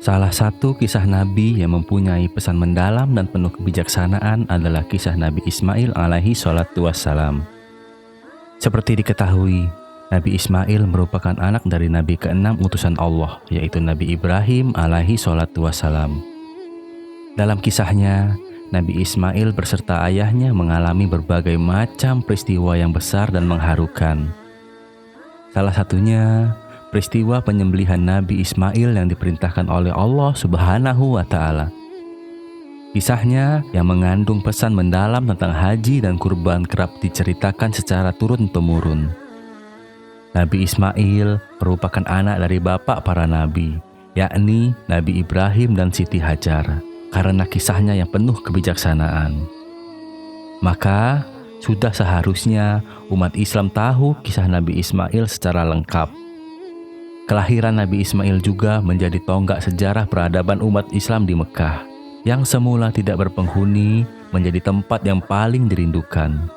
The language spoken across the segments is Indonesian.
Salah satu kisah Nabi yang mempunyai pesan mendalam dan penuh kebijaksanaan adalah kisah Nabi Ismail alaihi salatu wassalam. Seperti diketahui, Nabi Ismail merupakan anak dari Nabi ke-6 utusan Allah, yaitu Nabi Ibrahim alaihi salatu wassalam. Dalam kisahnya, Nabi Ismail beserta ayahnya mengalami berbagai macam peristiwa yang besar dan mengharukan. Salah satunya, peristiwa penyembelihan Nabi Ismail yang diperintahkan oleh Allah Subhanahu wa Ta'ala. Kisahnya yang mengandung pesan mendalam tentang haji dan kurban kerap diceritakan secara turun-temurun. Nabi Ismail merupakan anak dari bapak para nabi, yakni Nabi Ibrahim dan Siti Hajar, karena kisahnya yang penuh kebijaksanaan. Maka, sudah seharusnya umat Islam tahu kisah Nabi Ismail secara lengkap. Kelahiran Nabi Ismail juga menjadi tonggak sejarah peradaban umat Islam di Mekah, yang semula tidak berpenghuni menjadi tempat yang paling dirindukan.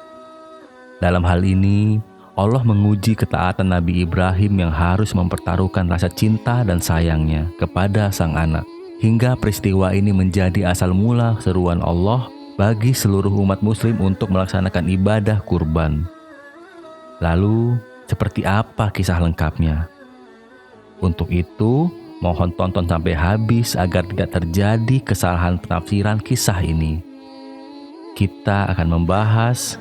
Dalam hal ini, Allah menguji ketaatan Nabi Ibrahim yang harus mempertaruhkan rasa cinta dan sayangnya kepada sang anak, hingga peristiwa ini menjadi asal mula seruan Allah bagi seluruh umat muslim untuk melaksanakan ibadah kurban. Lalu, seperti apa kisah lengkapnya? Untuk itu, mohon tonton sampai habis agar tidak terjadi kesalahan penafsiran kisah ini. Kita akan membahas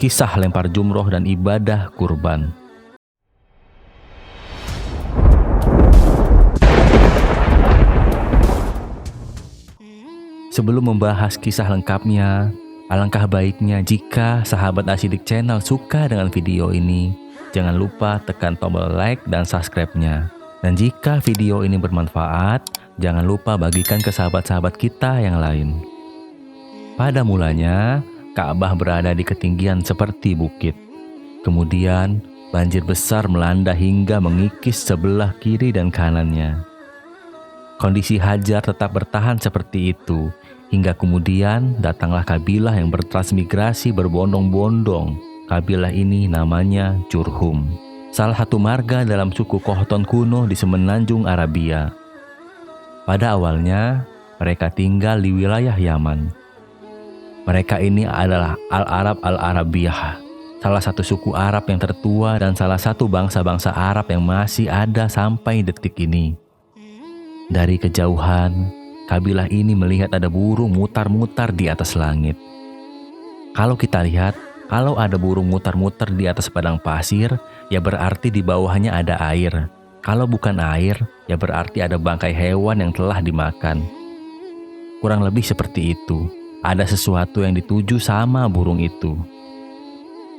kisah lempar jumroh dan ibadah kurban. Sebelum membahas kisah lengkapnya, alangkah baiknya jika sahabat Asyidik Channel suka dengan video ini, jangan lupa tekan tombol like dan subscribe-nya. Dan jika video ini bermanfaat, jangan lupa bagikan ke sahabat-sahabat kita yang lain. Pada mulanya, Ka'bah berada di ketinggian seperti bukit. Kemudian, banjir besar melanda hingga mengikis sebelah kiri dan kanannya. Kondisi Hajar tetap bertahan seperti itu, hingga kemudian datanglah kabilah yang bertransmigrasi berbondong-bondong. Kabilah ini namanya Jurhum, salah satu marga dalam suku Kohton kuno di semenanjung Arabia. Pada awalnya, mereka tinggal di wilayah Yaman. Mereka ini adalah Al-Arab Al-Arabiyah, salah satu suku Arab yang tertua dan salah satu bangsa-bangsa Arab yang masih ada sampai detik ini. Dari kejauhan, kabilah ini melihat ada burung mutar-mutar di atas langit. Kalau kita lihat, kalau ada burung mutar-mutar di atas padang pasir, ya berarti di bawahnya ada air. Kalau bukan air, ya berarti ada bangkai hewan yang telah dimakan. Kurang lebih seperti itu. Ada sesuatu yang dituju sama burung itu.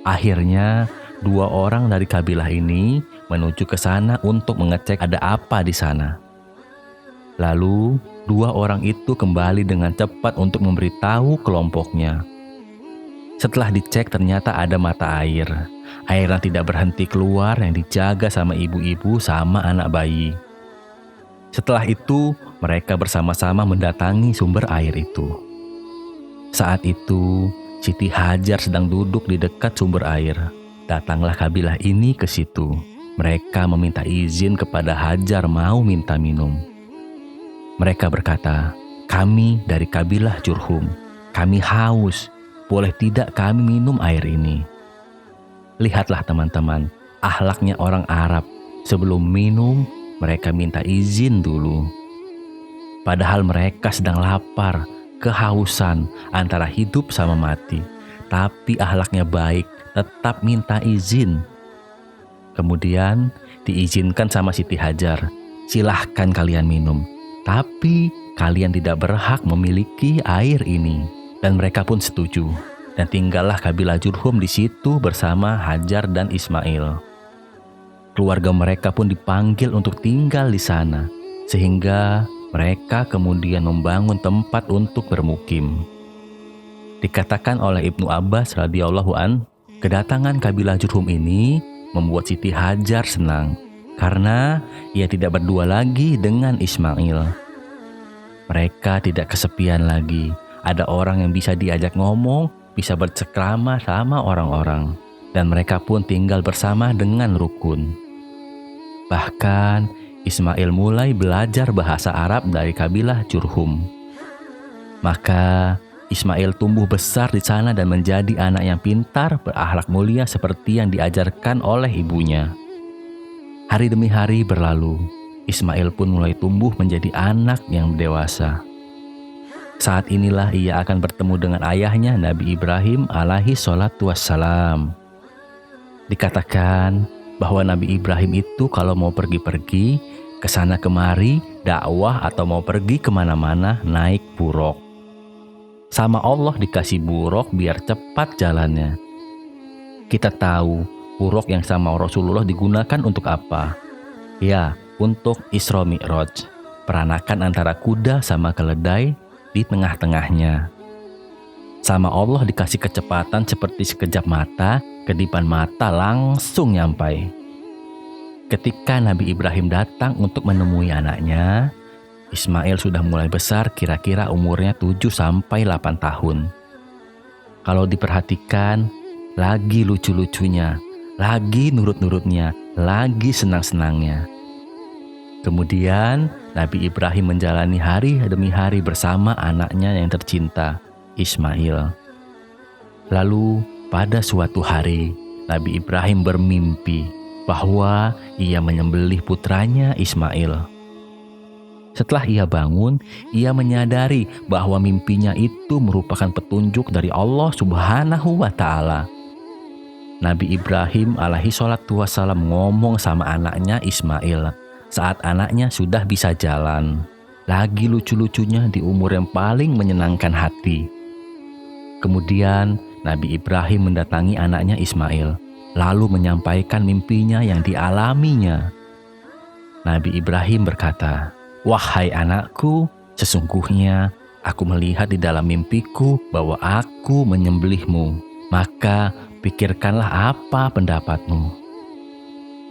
Akhirnya, 2 orang dari kabilah ini menuju ke sana untuk mengecek ada apa di sana. Lalu, 2 orang itu kembali dengan cepat untuk memberitahu kelompoknya. Setelah dicek ternyata ada mata air. Air yang tidak berhenti keluar yang dijaga sama ibu-ibu sama anak bayi. Setelah itu, mereka bersama-sama mendatangi sumber air itu. Saat itu, Siti Hajar sedang duduk di dekat sumber air. Datanglah kabilah ini ke situ. Mereka meminta izin kepada Hajar mau minta minum. Mereka berkata, "Kami dari kabilah Jurhum. Kami haus. Boleh tidak kami minum air ini?" Lihatlah teman-teman, akhlaknya orang Arab. Sebelum minum, mereka minta izin dulu. Padahal mereka sedang lapar, kehausan, antara hidup sama mati. Tapi akhlaknya baik, tetap minta izin. Kemudian diizinkan sama Siti Hajar, "Silahkan kalian minum. Tapi kalian tidak berhak memiliki air ini." Dan mereka pun setuju. Dan tinggallah kabilah Jurhum di situ bersama Hajar dan Ismail. Keluarga mereka pun dipanggil untuk tinggal di sana. Sehingga mereka kemudian membangun tempat untuk bermukim. Dikatakan oleh Ibnu Abbas radhiyallahu an, kedatangan kabilah Jurhum ini membuat Siti Hajar senang. Karena ia tidak berdua lagi dengan Ismail. Mereka tidak kesepian lagi. Ada orang yang bisa diajak ngomong, bisa bercekrama sama orang-orang. Dan mereka pun tinggal bersama dengan rukun. Bahkan Ismail mulai belajar bahasa Arab dari kabilah Jurhum. Maka Ismail tumbuh besar di sana dan menjadi anak yang pintar, berakhlak mulia seperti yang diajarkan oleh ibunya. Hari demi hari berlalu, Ismail pun mulai tumbuh menjadi anak yang dewasa. Saat inilah ia akan bertemu dengan ayahnya Nabi Ibrahim alaihi sholatu wassalam. Dikatakan bahwa Nabi Ibrahim itu kalau mau pergi-pergi, kesana kemari, dakwah atau mau pergi kemana-mana naik buruk. Sama Allah dikasih buruk biar cepat jalannya. Kita tahu buruk yang sama Rasulullah digunakan untuk apa? Ya, untuk Isra Mi'raj, peranakan antara kuda sama keledai di tengah-tengahnya. Sama Allah dikasih kecepatan seperti sekejap mata, kedipan mata langsung nyampai. Ketika Nabi Ibrahim datang untuk menemui anaknya, Ismail sudah mulai besar, kira-kira umurnya 7-8 tahun. Kalau diperhatikan, lagi lucu-lucunya, lagi nurut-nurutnya, lagi senang-senangnya. Kemudian Nabi Ibrahim menjalani hari demi hari bersama anaknya yang tercinta, Ismail. Lalu pada suatu hari, Nabi Ibrahim bermimpi bahwa ia menyembelih putranya Ismail. Setelah ia bangun, ia menyadari bahwa mimpinya itu merupakan petunjuk dari Allah Subhanahu wa Ta'ala. Nabi Ibrahim alaihi sholatu wassalam ngomong sama anaknya Ismail saat anaknya sudah bisa jalan, lagi lucu-lucunya di umur yang paling menyenangkan hati. Kemudian Nabi Ibrahim mendatangi anaknya Ismail, lalu menyampaikan mimpinya yang dialaminya. Nabi Ibrahim berkata, "Wahai anakku, sesungguhnya aku melihat di dalam mimpiku bahwa aku menyembelihmu. Maka pikirkanlah apa pendapatmu."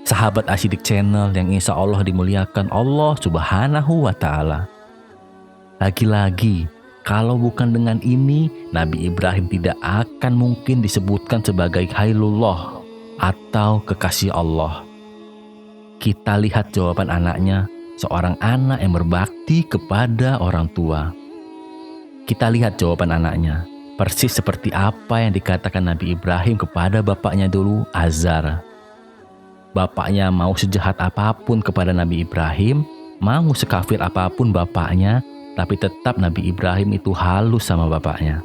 Sahabat Asyidik Channel yang insya Allah dimuliakan Allah Subhanahu wa Ta'ala. Lagi-lagi, kalau bukan dengan ini, Nabi Ibrahim tidak akan mungkin disebutkan sebagai Khalilullah atau kekasih Allah. Kita lihat jawaban anaknya, seorang anak yang berbakti kepada orang tua. Kita lihat jawaban anaknya, persis seperti apa yang dikatakan Nabi Ibrahim kepada bapaknya dulu, Azar. Bapaknya mau sejahat apapun kepada Nabi Ibrahim, mau sekafir apapun bapaknya, tapi tetap Nabi Ibrahim itu halus sama bapaknya.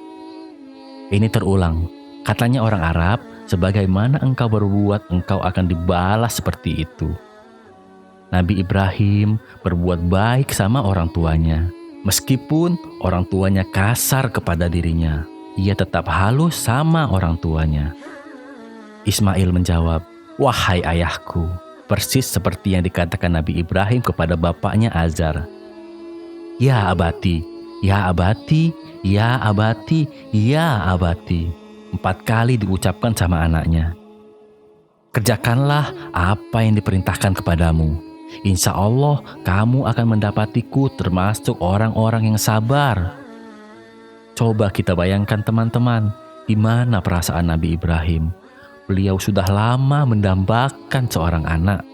Ini terulang, katanya orang Arab, sebagaimana engkau berbuat, engkau akan dibalas seperti itu. Nabi Ibrahim berbuat baik sama orang tuanya. Meskipun orang tuanya kasar kepada dirinya, ia tetap halus sama orang tuanya. Ismail menjawab, "Wahai ayahku," persis seperti yang dikatakan Nabi Ibrahim kepada bapaknya Azar. "Ya abati, ya abati, ya abati, ya abati." 4 kali diucapkan sama anaknya. "Kerjakanlah apa yang diperintahkan kepadamu. Insya Allah kamu akan mendapatiku termasuk orang-orang yang sabar." Coba kita bayangkan teman-teman, gimana perasaan Nabi Ibrahim. Beliau sudah lama mendambakan seorang anak.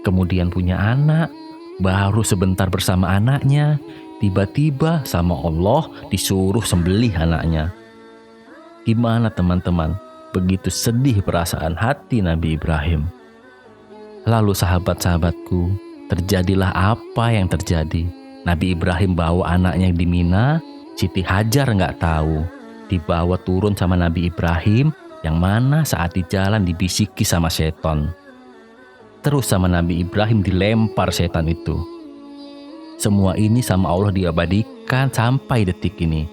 Kemudian punya anak, baru sebentar bersama anaknya, tiba-tiba sama Allah disuruh sembelih anaknya. Gimana teman-teman? Begitu sedih perasaan hati Nabi Ibrahim. Lalu sahabat-sahabatku, terjadilah apa yang terjadi. Nabi Ibrahim bawa anaknya di Mina, Siti Hajar nggak tahu. Dibawa turun sama Nabi Ibrahim, yang mana saat di jalan dibisiki sama setan. Terus sama Nabi Ibrahim dilempar setan itu. Semua ini sama Allah diabadikan sampai detik ini.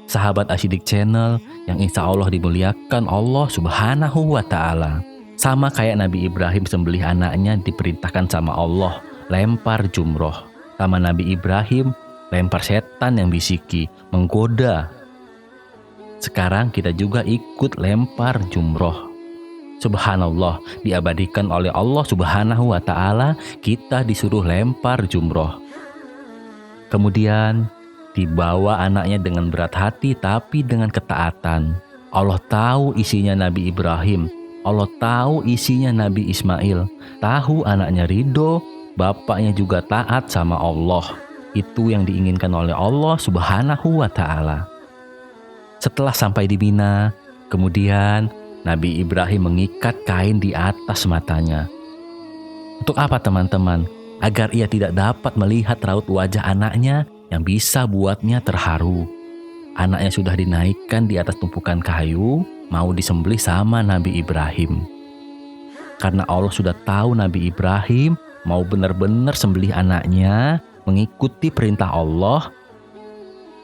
Sahabat Asyidik Channel yang insya Allah dimuliakan Allah Subhanahu wa Ta'ala. Sama kayak Nabi Ibrahim sembelih anaknya diperintahkan sama Allah, lempar jumroh. Sama Nabi Ibrahim, lempar setan yang bisiki, menggoda. Sekarang kita juga ikut lempar jumroh. Subhanallah, diabadikan oleh Allah Subhanahu wa Ta'ala, kita disuruh lempar jumroh. Kemudian dibawa anaknya dengan berat hati tapi dengan ketaatan. Allah tahu isinya Nabi Ibrahim. Allah tahu isinya Nabi Ismail, tahu anaknya ridho, bapaknya juga taat sama Allah. Itu yang diinginkan oleh Allah Subhanahu wa Ta'ala. Setelah sampai di Mina, kemudian Nabi Ibrahim mengikat kain di atas matanya. Untuk apa teman-teman? Agar ia tidak dapat melihat raut wajah anaknya yang bisa buatnya terharu. Anaknya sudah dinaikkan di atas tumpukan kayu, mau disembelih sama Nabi Ibrahim. Karena Allah sudah tahu Nabi Ibrahim mau benar-benar sembelih anaknya, mengikuti perintah Allah.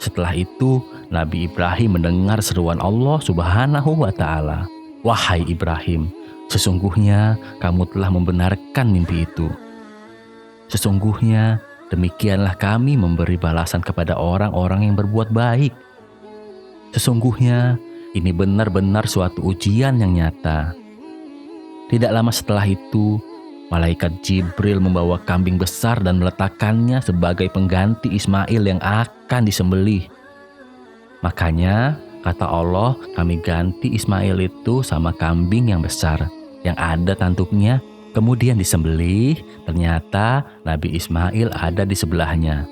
Setelah itu, Nabi Ibrahim mendengar seruan Allah Subhanahu wa Ta'ala. Wahai Ibrahim, sesungguhnya kamu telah membenarkan mimpi itu. Sesungguhnya demikianlah kami memberi balasan kepada orang-orang yang berbuat baik. Sesungguhnya ini benar-benar suatu ujian yang nyata. Tidak lama setelah itu, malaikat Jibril membawa kambing besar dan meletakkannya sebagai pengganti Ismail yang akan disembelih. Makanya, kata Allah, kami ganti Ismail itu sama kambing yang besar, yang ada tanduknya, kemudian disembelih. Ternyata Nabi Ismail ada di sebelahnya.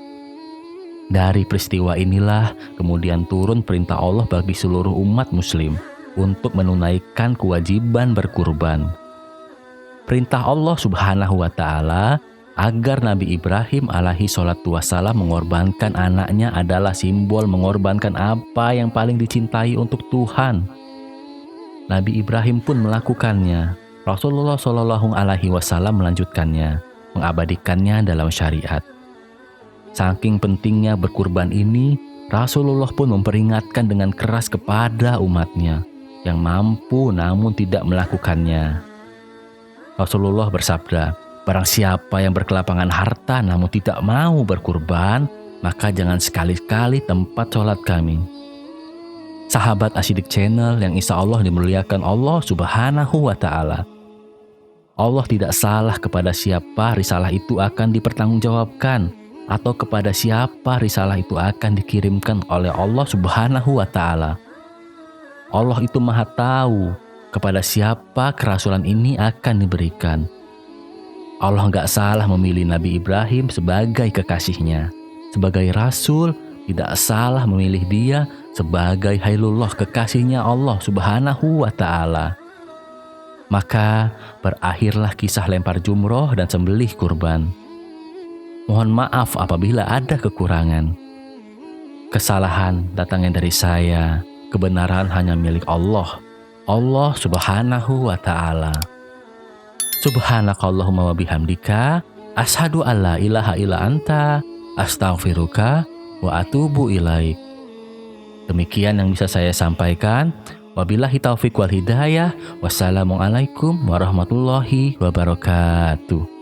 Dari peristiwa inilah kemudian turun perintah Allah bagi seluruh umat muslim untuk menunaikan kewajiban berkurban. Perintah Allah Subhanahu wa Ta'ala agar Nabi Ibrahim alaihi salatu wassalam mengorbankan anaknya adalah simbol mengorbankan apa yang paling dicintai untuk Tuhan. Nabi Ibrahim pun melakukannya. Rasulullah Shallallahu alaihi wasallam melanjutkannya, mengabadikannya dalam syariat. Saking pentingnya berkurban ini, Rasulullah pun memperingatkan dengan keras kepada umatnya yang mampu namun tidak melakukannya. Rasulullah bersabda, barang siapa yang berkelapangan harta namun tidak mau berkurban, maka jangan sekali-kali tempat sholat kami. Sahabat Asyidik Channel yang insya Allah dimuliakan Allah Subhanahu wa Ta'ala. Allah tidak salah kepada siapa risalah itu akan dipertanggungjawabkan, atau kepada siapa risalah itu akan dikirimkan oleh Allah Subhanahu wa Ta'ala. Allah itu Maha tahu kepada siapa kerasulan ini akan diberikan. Allah nggak salah memilih Nabi Ibrahim sebagai kekasihnya. Sebagai Rasul, tidak salah memilih dia sebagai Hailullah, kekasihnya Allah Subhanahu wa Ta'ala. Maka berakhirlah kisah lempar jumroh dan sembelih kurban. Mohon maaf apabila ada kekurangan. Kesalahan datangnya dari saya, kebenaran hanya milik Allah. Allah Subhanahu wa Ta'ala. Subhanakallahumma wa bihamdika, asyhadu alla ilaha illa anta, astaghfiruka wa atubu ilaik. Demikian yang bisa saya sampaikan. Wabillahi taufiq wal hidayah. Wassalamualaikum warahmatullahi wabarakatuh.